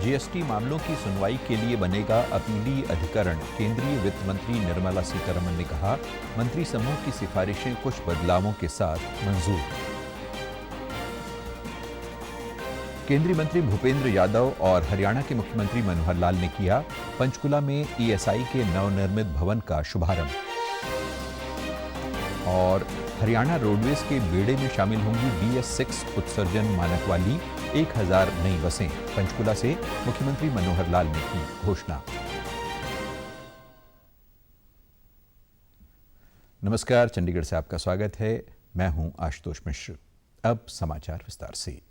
GST मामलों की सुनवाई के लिए बनेगा अपीलीय अधिकरण। केंद्रीय वित्त मंत्री निर्मला सीतारमण ने कहा, मंत्री समूह की सिफारिशें कुछ बदलावों के साथ मंजूर। केंद्रीय मंत्री भूपेंद्र यादव और हरियाणा के मुख्यमंत्री मनोहर लाल ने किया पंचकुला में ईएसआई के नवनिर्मित भवन का शुभारंभ। और हरियाणा रोडवेज के बेड़े में शामिल होंगी BS6 उत्सर्जन मानक वाली 1000 नई बसें। पंचकुला से मुख्यमंत्री मनोहर लाल ने की घोषणा। नमस्कार, चंडीगढ़ से आपका स्वागत है। मैं हूं आशुतोष मिश्र। अब समाचार विस्तार से।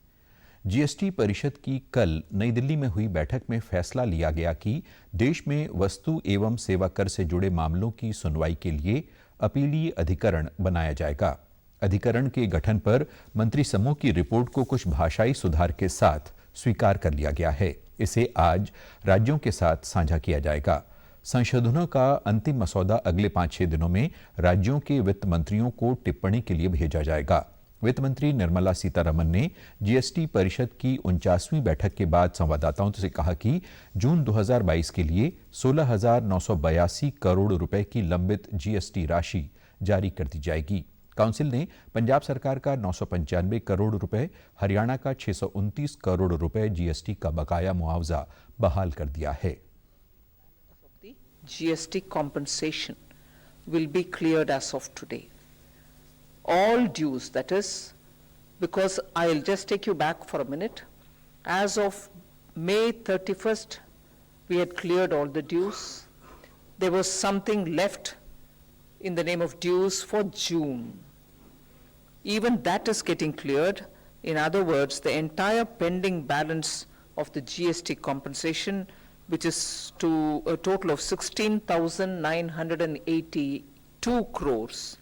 जीएसटी परिषद की कल नई दिल्ली में हुई बैठक में फैसला लिया गया कि देश में वस्तु एवं सेवा कर से जुड़े मामलों की सुनवाई के लिए अपीलीय अधिकरण बनाया जाएगा। अधिकरण के गठन पर मंत्री समूह की रिपोर्ट को कुछ भाषाई सुधार के साथ स्वीकार कर लिया गया है। इसे आज राज्यों के साथ साझा किया जाएगा। संशोधनों का अंतिम मसौदा अगले 5-6 दिनों में राज्यों के वित्त मंत्रियों को टिप्पणी के लिए भेजा जाएगा। वित्त मंत्री निर्मला सीतारमण ने जीएसटी परिषद की 49वीं बैठक के बाद संवाददाताओं से कहा कि जून 2022 के लिए 16,982 करोड़ रुपए की लंबित जीएसटी राशि जारी कर दी जाएगी। काउंसिल ने पंजाब सरकार का 995 करोड़ रुपए, हरियाणा का 629 करोड़ रुपए जीएसटी का बकाया मुआवजा बहाल कर दिया है। GST compensation will be cleared as of today. All dues, that is, because I'll just take you back for a minute. As of May 31st, we had cleared all the dues. There was something left in the name of dues for June. Even that is getting cleared. In other words, the entire pending balance of the GST compensation, which is to a total of 16,982 crores.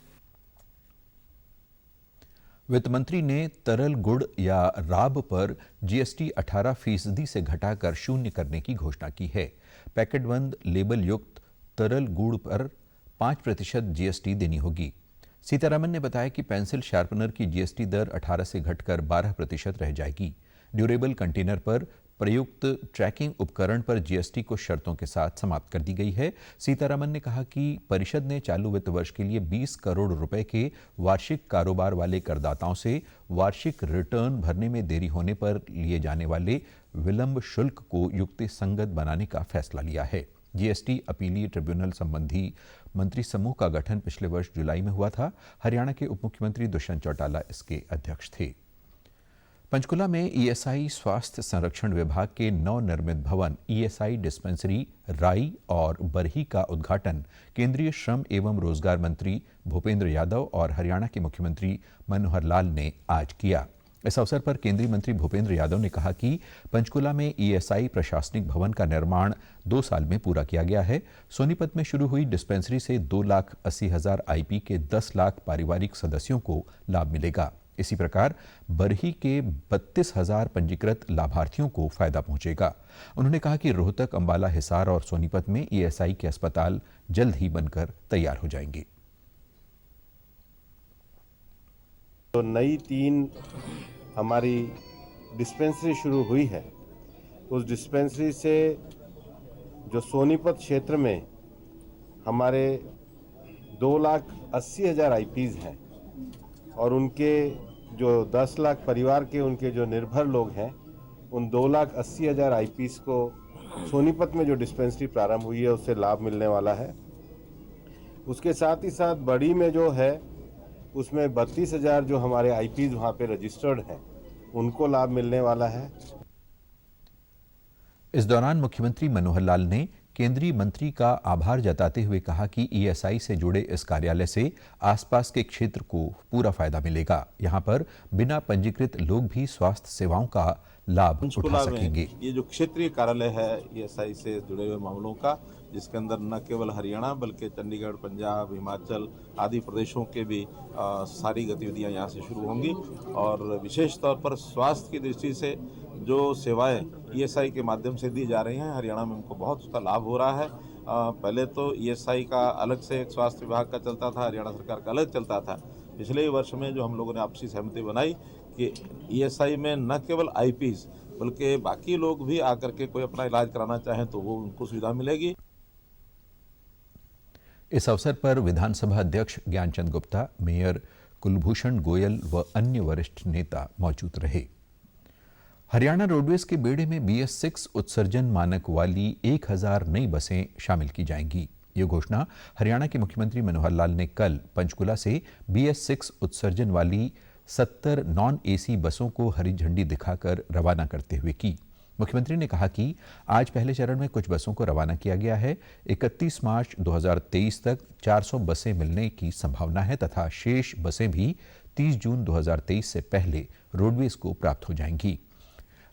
वित्त मंत्री ने तरल गुड़ या राब पर GST 18% से घटाकर 0 करने की घोषणा की है। पैकेटबंद लेबल युक्त तरल गुड़ पर 5% जीएसटी देनी होगी। सीतारमण ने बताया कि पेंसिल शार्पनर की जीएसटी दर 18 से घटकर 12% रह जाएगी। ड्यूरेबल कंटेनर पर प्रयुक्त ट्रैकिंग उपकरण पर जीएसटी को शर्तों के साथ समाप्त कर दी गई है। सीतारमण ने कहा कि परिषद ने चालू वित्त वर्ष के लिए 20 करोड़ रुपए के वार्षिक कारोबार वाले करदाताओं से वार्षिक रिटर्न भरने में देरी होने पर लिए जाने वाले विलंब शुल्क को युक्तिसंगत बनाने का फैसला लिया है। जीएसटी अपीलीय ट्रिब्यूनल संबंधी मंत्री समूह का गठन पिछले वर्ष जुलाई में हुआ था। हरियाणा के उप मुख्यमंत्री दुष्यंत चौटाला इसके अध्यक्ष थे। पंचकुला में ईएसआई स्वास्थ्य संरक्षण विभाग के नवनिर्मित भवन ईएसआई डिस्पेंसरी राई और बरही का उद्घाटन केंद्रीय श्रम एवं रोजगार मंत्री भूपेंद्र यादव और हरियाणा के मुख्यमंत्री मनोहर लाल ने आज किया। इस अवसर पर केंद्रीय मंत्री भूपेंद्र यादव ने कहा कि पंचकुला में ईएसआई प्रशासनिक भवन का निर्माण 2 साल में पूरा किया गया है। सोनीपत में शुरू हुई डिस्पेंसरी से 2,80,000 आईपी के 10 लाख पारिवारिक सदस्यों को लाभ मिलेगा। इसी प्रकार बरही के 32,000 पंजीकृत लाभार्थियों को फायदा पहुंचेगा। उन्होंने कहा कि रोहतक, अंबाला, हिसार और सोनीपत में ईएसआई के अस्पताल जल्द ही बनकर तैयार हो जाएंगे। तो नई 3 हमारी डिस्पेंसरी शुरू हुई है। उस डिस्पेंसरी से जो सोनीपत क्षेत्र में हमारे 2,80,000 आईपीज हैं और उनके जो 10 लाख परिवार के उनके जो निर्भर लोग हैं, उन 2,80,000 आईपीज को सोनीपत में जो डिस्पेंसरी प्रारंभ हुई है उससे लाभ मिलने वाला है। उसके साथ ही साथ बड़ी में जो है उसमें 32,000 जो हमारे आईपीज वहाँ पे रजिस्टर्ड हैं उनको लाभ मिलने वाला है। इस दौरान मुख्यमंत्री मनोहर लाल ने केंद्रीय मंत्री का आभार जताते हुए कहा कि ईएसआई से जुड़े इस कार्यालय से आसपास के क्षेत्र को पूरा फायदा मिलेगा। यहां पर बिना पंजीकृत लोग भी स्वास्थ्य सेवाओं का लाभ उठा सकेंगे। ये जो क्षेत्रीय कार्यालय है ईएसआई से जुड़े हुए मामलों का, जिसके अंदर न केवल हरियाणा बल्कि चंडीगढ़, पंजाब, हिमाचल आदि प्रदेशों के भी सारी गतिविधियां यहां से शुरू होंगी और विशेष तौर पर स्वास्थ्य की दृष्टि से जो सेवाएं ईएसआई के माध्यम से दी जा रही हैं, हरियाणा में उनको बहुत उसका लाभ हो रहा है। पहले तो ईएसआई का अलग से एक स्वास्थ्य विभाग का चलता था, हरियाणा सरकार का अलग चलता था। पिछले वर्ष में जो हम लोगों ने आपसी सहमति बनाई कि ईएसआई में न केवल आईपीएस बल्कि बाकी लोग भी आकर के कोई अपना इलाज कराना चाहें तो वो उनको सुविधा मिलेगी। इस अवसर पर विधानसभा अध्यक्ष ज्ञानचंद गुप्ता, मेयर कुलभूषण गोयल व अन्य वरिष्ठ नेता मौजूद रहे। हरियाणा रोडवेज के बेड़े में BS6 उत्सर्जन मानक वाली 1000 नई बसें शामिल की जाएंगी। ये घोषणा हरियाणा के मुख्यमंत्री मनोहर लाल ने कल पंचकुला से BS6 उत्सर्जन वाली 70 नॉन AC बसों को हरी झंडी दिखाकर रवाना करते हुए की। मुख्यमंत्री ने कहा कि आज पहले चरण में कुछ बसों को रवाना किया गया है। 31 मार्च 2023 तक 400 बसें मिलने की संभावना है तथा शेष बसें भी 30 जून 2023 से पहले रोडवेज को प्राप्त हो जाएंगी।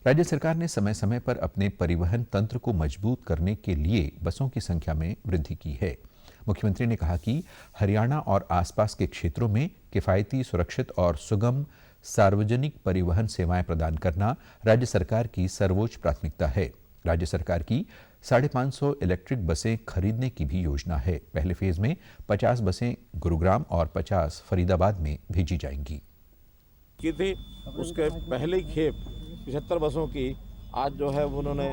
राज्य सरकार ने समय समय पर अपने परिवहन तंत्र को मजबूत करने के लिए बसों की संख्या में वृद्धि की है। मुख्यमंत्री ने कहा कि हरियाणा और आसपास के क्षेत्रों में किफायती, सुरक्षित और सुगम सार्वजनिक परिवहन सेवाएं प्रदान करना राज्य सरकार की सर्वोच्च प्राथमिकता है। राज्य सरकार की 550 इलेक्ट्रिक बसें खरीदने की भी योजना है। पहले फेज में 50 बसें गुरुग्राम और 50 फरीदाबाद में भेजी जाएंगी। की थी उसके पहले खेप 75 बसों की आज जो है उन्होंने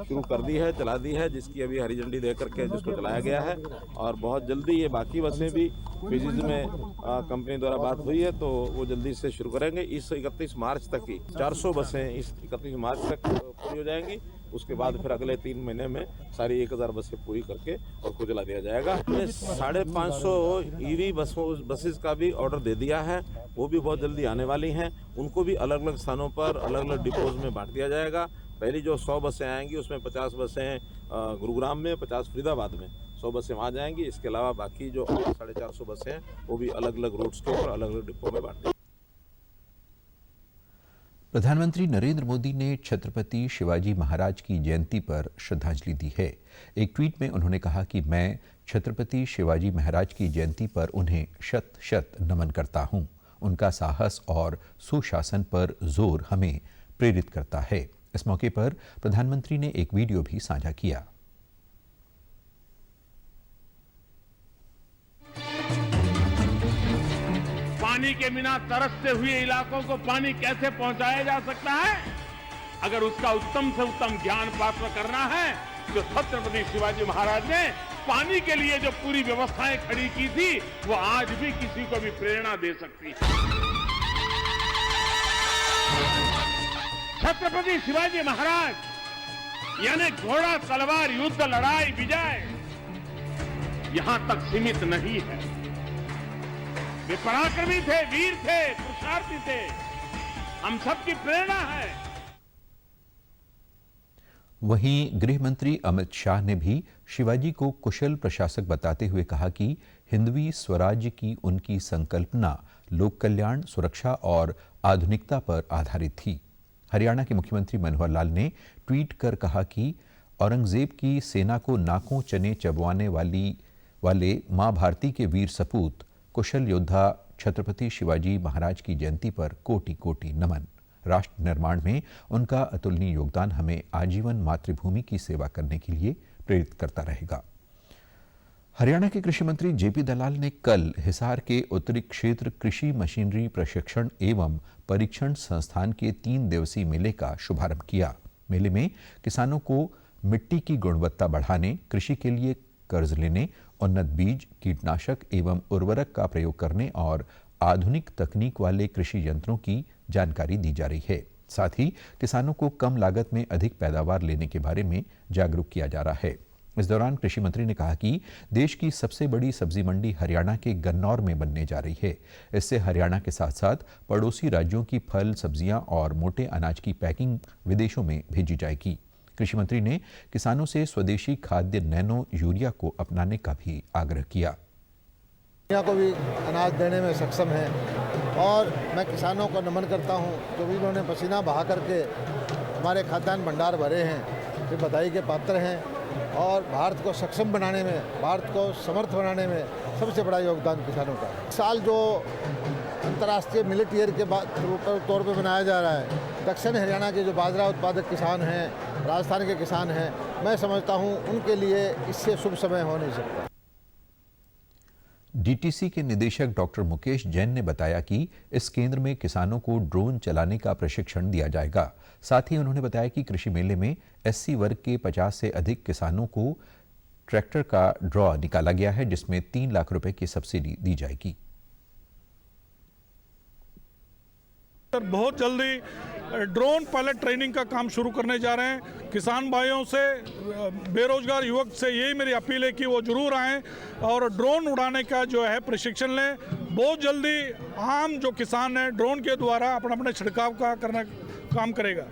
शुरू कर दी है, चला दी है, जिसकी अभी हरी झंडी दे करके जिसको चलाया गया है और बहुत जल्दी ये बाकी बसें भी फेजेज में कंपनी द्वारा बात हुई है तो वो जल्दी से शुरू करेंगे। इस 31 मार्च तक ही 400 बसें इस 31 मार्च तक पूरी हो जाएंगी। उसके बाद फिर अगले 3 महीने में सारी 1000 बसें पूरी करके और को चला दिया जाएगा। 550 EV बसेस का भी ऑर्डर दे दिया है, वो भी बहुत जल्दी आने वाली हैं। उनको भी अलग अलग स्थानों पर अलग अलग डिपोज में बांट दिया जाएगा। पहली जो 100 बसें आएंगी उसमें 50 बसें गुरुग्राम में, 50 फरीदाबाद में, 100 बसें वहाँ जाएंगी। इसके अलावा बाकी जो 450 बसें हैं वो भी अलग अलग रूट्स के ऊपर अलग अलग डिपो में बांट दी। प्रधानमंत्री नरेंद्र मोदी ने छत्रपति शिवाजी महाराज की जयंती पर श्रद्धांजलि दी है। एक ट्वीट में उन्होंने कहा कि मैं छत्रपति शिवाजी महाराज की जयंती पर उन्हें शत शत नमन करता हूं। उनका साहस और सुशासन पर जोर हमें प्रेरित करता है। इस मौके पर प्रधानमंत्री ने एक वीडियो भी साझा किया। पानी के बिना तरसते हुए इलाकों को पानी कैसे पहुंचाया जा सकता है, अगर उसका उत्तम से उत्तम ज्ञान प्राप्त करना है तो छत्रपति शिवाजी महाराज ने पानी के लिए जो पूरी व्यवस्थाएं खड़ी की थी वो आज भी किसी को भी प्रेरणा दे सकती है। छत्रपति शिवाजी महाराज यानी घोड़ा, तलवार, युद्ध, लड़ाई, विजय यहां तक सीमित नहीं है। वे पराक्रमी थे, वीर थे, पुरुषार्थी थे, हम सबकी प्रेरणा है। वहीं गृह मंत्री अमित शाह ने भी शिवाजी को कुशल प्रशासक बताते हुए कहा कि हिंदवी स्वराज्य की उनकी संकल्पना लोक कल्याण, सुरक्षा और आधुनिकता पर आधारित थी। हरियाणा के मुख्यमंत्री मनोहर लाल ने ट्वीट कर कहा कि औरंगजेब की सेना को नाकों चने चबवाने वाले मां भारती के वीर सपूत कुशल योद्धा छत्रपति शिवाजी महाराज की जयंती पर कोटि कोटि नमन। राष्ट्र निर्माण में उनका अतुलनीय योगदान हमें आजीवन मातृभूमि की सेवा करने के लिए प्रेरित करता रहेगा। हरियाणा के कृषि मंत्री जेपी दलाल ने कल हिसार के उत्तरी क्षेत्र कृषि मशीनरी प्रशिक्षण एवं परीक्षण संस्थान के 3 दिवसीय मेले का शुभारंभ किया। मेले में किसानों को मिट्टी की गुणवत्ता बढ़ाने, कृषि के लिए कर्ज लेने, उन्नत बीज, कीटनाशक एवं उर्वरक का प्रयोग करने और आधुनिक तकनीक वाले कृषि यंत्रों की जानकारी दी जा रही है। साथ ही किसानों को कम लागत में अधिक पैदावार लेने के बारे में जागरूक किया जा रहा है। इस दौरान कृषि मंत्री ने कहा कि देश की सबसे बड़ी सब्जी मंडी हरियाणा के गन्नौर में बनने जा रही है। इससे हरियाणा के साथ साथ पड़ोसी राज्यों की फल, सब्जियां और मोटे अनाज की पैकिंग विदेशों में भेजी जाएगी। कृषि मंत्री ने किसानों से स्वदेशी खाद्य नैनो यूरिया को अपनाने का भी आग्रह किया। को भी अनाज देने में सक्षम है और मैं किसानों को नमन करता हूं जो भी उन्होंने पसीना बहा करके हमारे खाद्यान्न भंडार भरे हैं, वे बधाई के पात्र हैं और भारत को सक्षम बनाने में, भारत को समर्थ बनाने में सबसे बड़ा योगदान किसानों का है। साल जो अंतर्राष्ट्रीय मिलेट ईयर के तौर पर मनाया जा रहा है, दक्षिण हरियाणा के जो बाजरा उत्पादक किसान हैं, राजस्थान के किसान हैं, मैं समझता हूं उनके लिए इससे शुभ समय हो नहीं सकता। डीटीसी के निदेशक डॉक्टर मुकेश जैन ने बताया कि इस केंद्र में किसानों को ड्रोन चलाने का प्रशिक्षण दिया जाएगा। साथ ही उन्होंने बताया कि कृषि मेले में एससी वर्ग के 50 से अधिक किसानों को ट्रैक्टर का ड्रॉ निकाला गया है, जिसमें 3 लाख रुपए की सब्सिडी दी जाएगी। बहुत जल्दी ड्रोन पायलट ट्रेनिंग का काम शुरू करने जा रहे हैं। किसान भाइयों से, बेरोजगार युवक से यही मेरी अपील है कि वो जरूर आएं और ड्रोन उड़ाने का जो है प्रशिक्षण लें। बहुत जल्दी आम जो किसान है ड्रोन के द्वारा अपना अपने छिड़काव का काम करेगा।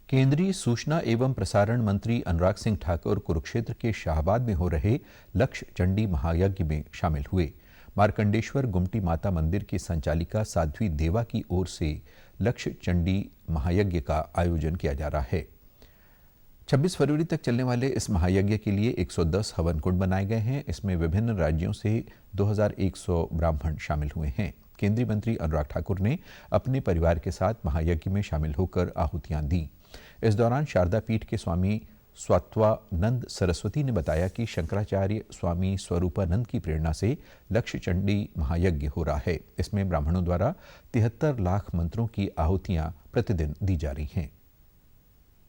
केंद्रीय सूचना एवं प्रसारण मंत्री अनुराग सिंह ठाकुर कुरुक्षेत्र के शाहबाद में हो रहे लक्ष्य चंडी महायज्ञ में शामिल हुए। मार्कंडेश्वर गुमटी माता मंदिर की संचालिका साध्वी देवा की ओर से लक्ष्य चंडी महायज्ञ का आयोजन किया जा रहा है। 26 फरवरी तक चलने वाले इस महायज्ञ के लिए 110 हवन कुंड बनाए गए हैं। इसमें विभिन्न राज्यों से 2100 ब्राह्मण शामिल हुए हैं। केंद्रीय मंत्री अनुराग ठाकुर ने अपने परिवार के साथ महायज्ञ में शामिल होकर आहुतियां दी। इस दौरान शारदा पीठ के स्वामी स्वात्वानंद सरस्वती ने बताया कि शंकराचार्य स्वामी स्वरूपानंद की प्रेरणा से लक्ष्य चंडी महायज्ञ हो रहा है। इसमें ब्राह्मणों द्वारा 73 लाख मंत्रों की आहुतियां प्रतिदिन दी जा रही हैं।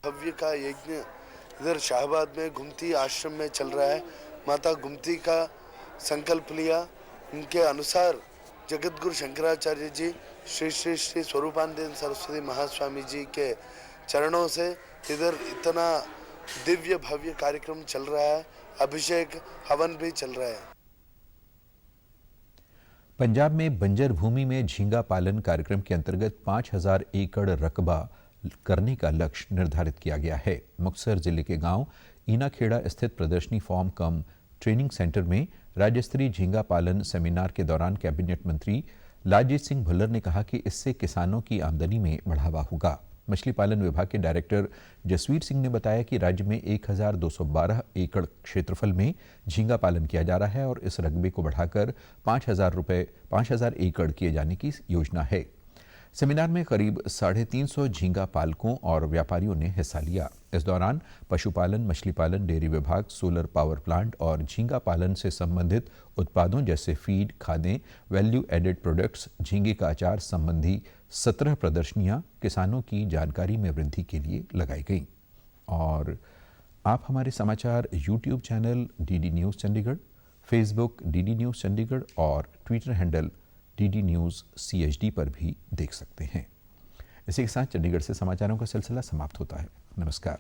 भव्य का यज्ञ इधर शाहबाद में गुमती आश्रम में चल रहा है। माता गुमती का संकल्प लिया, उनके अनुसार जगतगुरु शंकराचार्य जी श्री श्री श्री स्वरूपानंद सरस्वती महास्वामी जी के चरणों से इधर इतना दिव्य भव्य कार्यक्रम चल रहा है। अभिषेक हवन भी चल रहा है। पंजाब में बंजर भूमि में झींगा पालन कार्यक्रम के अंतर्गत 5000 एकड़ रकबा करने का लक्ष्य निर्धारित किया गया है। मुक्तसर जिले के गांव ईनाखेड़ा स्थित प्रदर्शनी फार्म कम ट्रेनिंग सेंटर में राज्य स्तरीय झींगा पालन सेमिनार के दौरान कैबिनेट मंत्री लालजीत सिंह भुल्लर ने कहा कि इससे किसानों की आमदनी में बढ़ावा होगा। मछली पालन विभाग के डायरेक्टर जसवीर सिंह ने बताया कि राज्य में 1212 एकड़ क्षेत्रफल में झींगा पालन किया जा रहा है और इस रकबे को बढ़ाकर 5000 एकड़ किए जाने की योजना है। सेमिनार में करीब 350 झींगा पालकों और व्यापारियों ने हिस्सा लिया। इस दौरान पशुपालन, मछली पालन, डेयरी विभाग, सोलर पावर प्लांट और झींगा पालन से संबंधित उत्पादों जैसे फीड, खादें, वैल्यू एडेड प्रोडक्ट्स, झींगे का अचार संबंधी 17 प्रदर्शनियां किसानों की जानकारी में वृद्धि के लिए लगाई गई। और आप हमारे समाचार YouTube channel DD News Chandigarh, Facebook DD News Chandigarh और Twitter handle DD News CHD पर भी देख सकते हैं। इसी के साथ चंडीगढ़ से समाचारों का सिलसिला समाप्त होता है। नमस्कार।